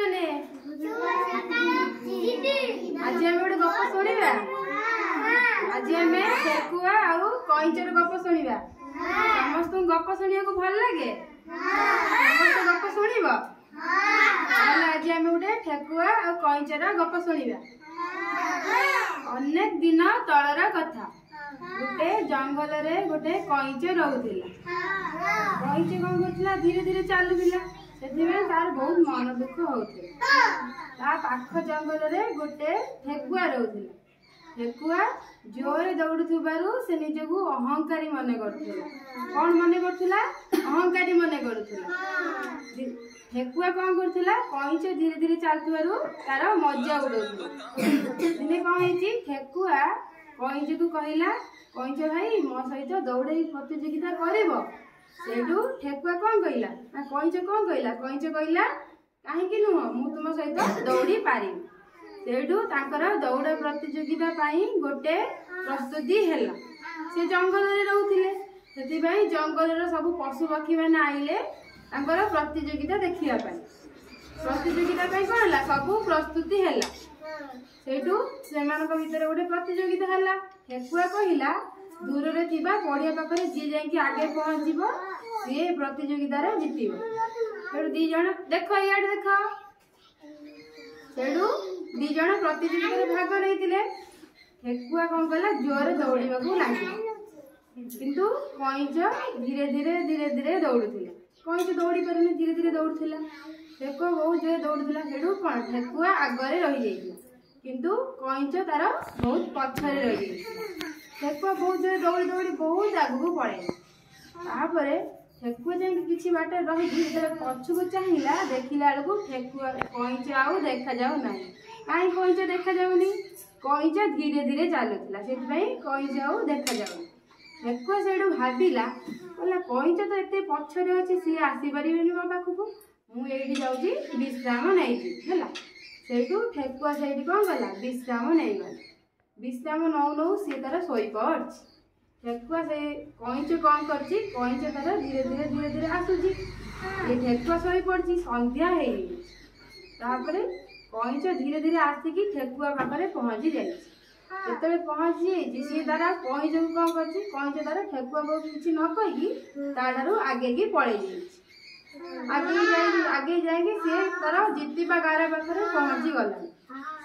पिलाने आज आम गोटे गप शुणा आज आम ठेकुआ आउ कईचर गप शुणा समस्त गप शुणा भल लगे समस्त गप शुण आज आम गोटे ठेकुआ आउ कईचर गप शुणा अनेक दिन तलर कथा गोटे जंगल रे गोटे कईच रोला कईच कौन कर धीरे धीरे चलुला से तार बहुत मन दुख होता पाख जंगल रे गोटे ठेकुआ रोला ठेकुआ जोर दौड़ू से निजक अहंकारी मन करुला कौन मन करुला अहंकारी मन करुला ठेकुआ कौन करुला कईच धीरे धीरे चलु तार मजा उड़ाऊला दिने कौन है ठेकुआ कईच को कहला कईच भाई मो सहित दौड़ प्रतियोगिता कर सेठू ठेकुआ कौन कहला ना कईच कौन कहला कईच कहला कहीं नुह मु तुम सहित दौड़ी पारि सेठू दौड़ प्रतियोगिता गोटे प्रस्तुति है से जंगल में रोते से जंगल सब पशु पक्षी मैंने आइले प्रतियोगिता देखा प्रतियोगिता कौन है सब प्रस्तुति है सेठू से भीतर गोटे प्रतियोगिता है ठेकुआ कहला दूर रे पड़िया पाखे जी जाकि आगे पहुँचब सी प्रतियोगिता जीतब दीज देख इे देख सेठू दीज प्रतियोगिता भाग नहीं ठेकुआ कौन कला जोर दौड़ा लगे किंतु कईच धीरे धीरे धीरे धीरे दौड़ूला कईच दौड़ी पारे धीरे धीरे दौड़ूला ठेकुआ बहुत जोर दौड़ूला सेठू कौन ठेकुआ आगे रही जाइए किंतु कईच तार बहुत पछरे रही ठेकुआ बहुत जोर दौड़ी दौड़ी बहुत आगू पड़े ठेकुआ जाकि किसी बाट रही पछक चाहिए देखला बेलू ठेकुआ कईच आउ देखा जाऊ ना कहीं कईच देखा जाऊनी कईच धीरे धीरे चलुला से कईच आउ देखा जाऊ ठेकुआ से भाविला कहला कईच तो एत पछरे अच्छे सी आसीपर मो पाखक मुझे जाऊँगी विश्राम नहीं सेठू ठेकुआ से कौन कला विश्राम नहीं गला विश्राम नौ नौ सी तार शोई पड़ ठेकुआ से कईच कौन कर कईच तार धीरे धीरे धीरे धीरे आसूची ये ठेकुआ शोई पड़ी संध्या होपर कईच धीरे धीरे आसिकी ठेकुआ पाखे पहुँची जाते पहुँची सी तार कईच को कौन कर कईच तार ठेकुआ को किसी न कही तारू आगे की पड़े आगे जाए सी तार जीतवा गार पाखे पहुँची गला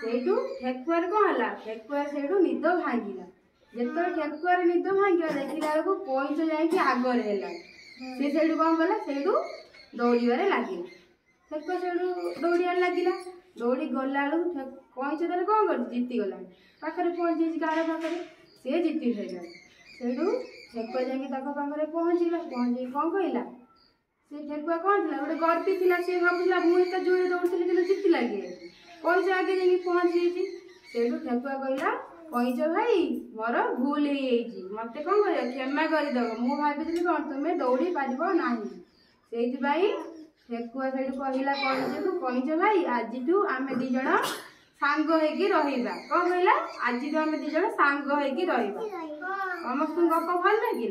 सेठू ठेकुआर कौन है ठेकुआ से निद भांगिला जिते ठेकुआर निद भांगा देखला बेलू कईच जाकि आगे है सी कौन कला से दौड़े लगे ठेकुआ से दौड़ार लगे दौड़ी गला बेलू कईच तार कौन कर जीतीगला पाखे पहुँची गार पाखे सी जीति गला से ठेकुआ जाकि पहुँचला पहुँच कौन कहला से ठेकुआ कौन थी गोटे गर्वी थी सी भावुला मुझे जोर दौड़ी कि जीति लगे कईच आगे जाकि पहुँची से ठेकुआ कहला कईच भाई मोर भूल हो मत कौन कर क्षमा करदेव मु भाई कौन तुम्हें दौड़ी पार ना से ठेकुआ से कहला कईच को कईच भाई आज आम दीज सांग होगी रहा कौन कहला आज आम दीज सांग होगी रहा समस्त गप भल लगे।